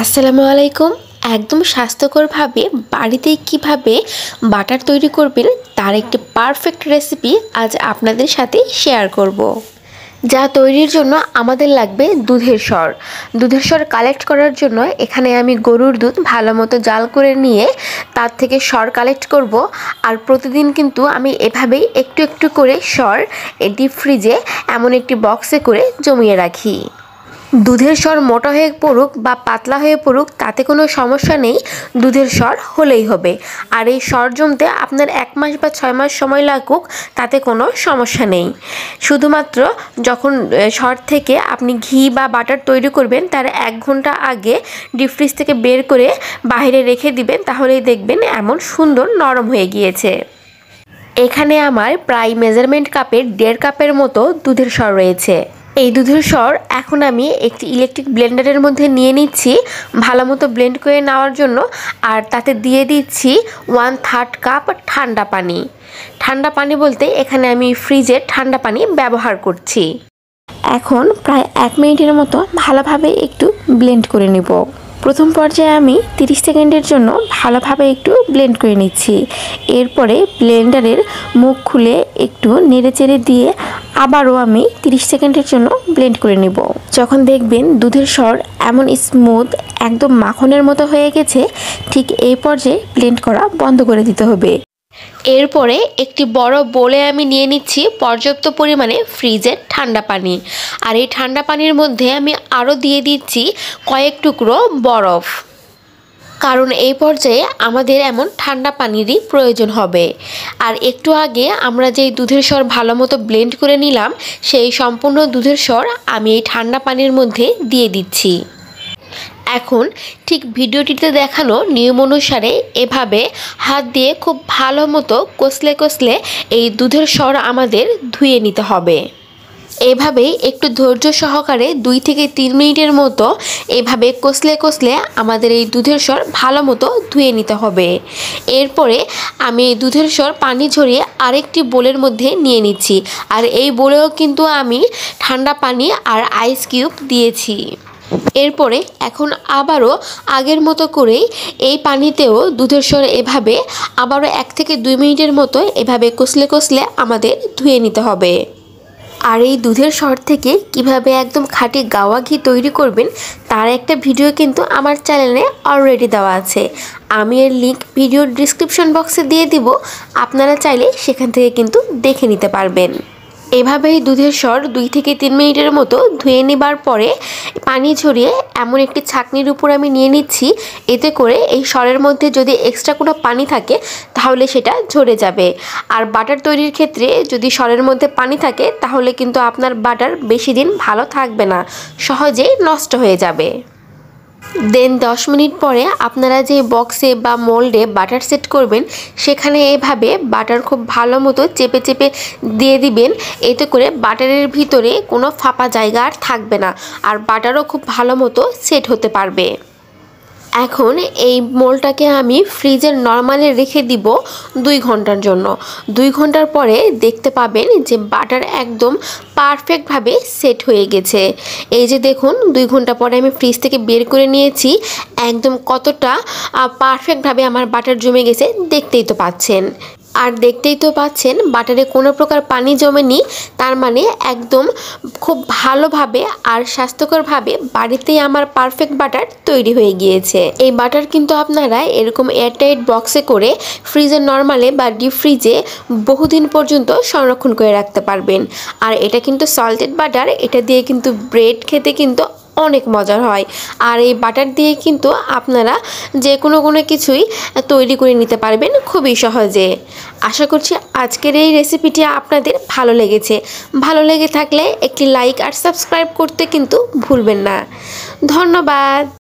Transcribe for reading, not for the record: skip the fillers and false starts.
আসসালামু আলাইকুম। একদম স্বাস্থ্যকরভাবে বাড়িতে কিভাবে বাটার তৈরি করবেন তার একটি পারফেক্ট রেসিপি আজ আপনাদের সাথে শেয়ার করব। যা তৈরির জন্য আমাদের লাগবে দুধের সর। দুধের সর কালেক্ট করার জন্য এখানে আমি গরুর দুধ ভালো মতো জাল করে নিয়ে তার থেকে সর কালেক্ট করব। আর প্রতিদিন কিন্তু আমি এভাবেই একটু একটু করে সর ডিপ ফ্রিজে এমন একটি বক্সে করে জমিয়ে রাখি। দুধের সর মোটা হয়ে পড়ুক বা পাতলা হয়ে পড়ুক তাতে কোনো সমস্যা নেই, দুধের সর হলেই হবে। আর এই সর জমতে আপনার 1 মাস বা 6 মাস সময় লাগুক তাতে কোনো সমস্যা নেই। শুধুমাত্র যখন সর থেকে আপনি ঘি বা বাটার তৈরি করবেন তার 1 ঘন্টা আগে ডিপ ফ্রিজ থেকে বের করে বাইরে রেখে দিবেন, তাহলেই দেখবেন এমন সুন্দর নরম হয়ে গিয়েছে। এখানে আমার প্রায় মেজারমেন্ট কাপের 1.5 কাপের মতো দুধের সর রয়েছে। এই দুধের সর এখন আমি একটি ইলেকট্রিক ব্লেন্ডারের মধ্যে নিয়ে নিচ্ছি ভালো মতো ব্লেন্ড করে নেওয়ার জন্য। আর তাতে দিয়ে দিচ্ছি 1/3 কাপ ঠান্ডা পানি। ঠান্ডা পানি বলতে এখানে আমি ফ্রিজের ঠান্ডা পানি ব্যবহার করছি। এখন প্রায় 1 মিনিটের মতো ভালোভাবে একটু ব্লেন্ড করে নেব। প্রথম পর্যায়ে আমি 30 সেকেন্ডের জন্য ভালোভাবে একটু ব্লেন্ড করে নিচ্ছি। এরপরে ব্লেন্ডারের মুখ খুলে একটু নেড়েচেড়ে দিয়ে আবারও আমি 30 সেকেন্ডের জন্য ব্লেন্ড করে নেব। যখন দেখবেন দুধের সর এমন স্মুথ একদম মাখনের মতো হয়ে গেছে, ঠিক এই পর্যায়ে ব্লেন্ড করা বন্ধ করে দিতে হবে। এরপরে একটি বড় বোলে আমি নিয়ে নিচ্ছি পর্যাপ্ত পরিমাণে ফ্রিজের ঠান্ডা পানি। আর এই ঠান্ডা পানির মধ্যে আমি আরও দিয়ে দিচ্ছি কয়েক টুকরো বরফ, কারণ এই পর্যায়ে আমাদের এমন ঠান্ডা পানিরই প্রয়োজন হবে। আর একটু আগে আমরা যেই দুধের সর ভালো মতো ব্লেন্ড করে নিলাম সেই সম্পূর্ণ দুধের সর আমি এই ঠান্ডা পানির মধ্যে দিয়ে দিচ্ছি। এখন ঠিক ভিডিওটিতে দেখানো নিয়ম অনুসারে এভাবে হাত দিয়ে খুব ভালো মতো কষলে কষলে এই দুধের সর আমাদের ধুয়ে নিতে হবে। এভাবেই একটু ধৈর্য সহকারে 2 থেকে 3 মিনিটের মতো এভাবে কষলে কষলে আমাদের এই দুধের সর ভালো মতো ধুয়ে নিতে হবে। এরপরে আমি এই দুধের সর পানি ঝরিয়ে আরেকটি বোলের মধ্যে নিয়ে নিচ্ছি। আর এই বোলেও কিন্তু আমি ঠান্ডা পানি আর আইস কিউব দিয়েছি। এরপরে এখন আবারও আগের মতো করেই এই পানিতেও দুধের সর এভাবে আবারও 1 থেকে 2 মিনিটের মতো এভাবে কষলে কষলে আমাদের ধুয়ে নিতে হবে। আর এই দুধের সর থেকে কিভাবে একদম খাঁটি গাওয়া ঘি তৈরি করবেন তার একটা ভিডিও কিন্তু আমার চ্যানেলে অলরেডি দেওয়া আছে। আমি এর লিঙ্ক ভিডিওর ডিসক্রিপশন বক্সে দিয়ে দিব, আপনারা চাইলে সেখান থেকে কিন্তু দেখে নিতে পারবেন। এভাবেই দুধের সর 2 থেকে 3 মিনিটের মতো ধুয়ে নেবার পরে পানি ঝরিয়ে এমন একটি ছাঁকনির উপর আমি নিয়ে নিচ্ছি। এতে করে এই সরের মধ্যে যদি এক্সট্রা কোনো পানি থাকে তাহলে সেটা ঝরে যাবে। আর বাটার তৈরির ক্ষেত্রে যদি সরের মধ্যে পানি থাকে তাহলে কিন্তু আপনার বাটার বেশি দিন ভালো থাকবে না, সহজেই নষ্ট হয়ে যাবে। দেন 10 মিনিট পরে আপনারা যে বক্সে বা মোল্ডে বাটার সেট করবেন সেখানে এভাবে বাটার খুব ভালো মতো চেপে চেপে দিয়ে দিবেন। এতে করে বাটারের ভিতরে কোনো ফাঁপা জায়গা আর থাকবে না, আর বাটারও খুব ভালো মতো সেট হতে পারবে। এখন এই মোলটাকে আমি ফ্রিজের নরমালে রেখে দিব 2 ঘন্টার জন্য। 2 ঘন্টার পরে দেখতে পাবেন যে বাটার একদম পারফেক্টভাবে সেট হয়ে গেছে। এই যে দেখুন 2 ঘন্টা পরে আমি ফ্রিজ থেকে বের করে নিয়েছি, একদম কতটা পারফেক্টভাবে আমার বাটার জমে গেছে দেখতেই তো পাচ্ছেন। আর দেখতেই তো পাচ্ছেন বাটারে কোনো প্রকার পানি জমেনি, তার মানে একদম খুব ভালোভাবে আর স্বাস্থ্যকরভাবে বাড়িতেই আমার পারফেক্ট বাটার তৈরি হয়ে গিয়েছে। এই বাটার কিন্তু আপনারা এরকম এয়ারটাইট বক্সে করে ফ্রিজের নরমালে বা ডিপ ফ্রিজে বহুদিন পর্যন্ত সংরক্ষণ করে রাখতে পারবেন। আর এটা কিন্তু সল্টেড বাটার, এটা দিয়ে কিন্তু ব্রেড খেতে কিন্তু অনেক মজার হয়। আর এই বাটার দিয়ে কিন্তু আপনারা যে কোনো কিছুই তৈরি করে নিতে পারবেন খুবই সহজে। আশা করছি আজকের এই রেসিপিটি আপনাদের ভালো লেগেছে। ভালো লেগে থাকলে একটি লাইক আর সাবস্ক্রাইব করতে কিন্তু ভুলবেন না। ধন্যবাদ।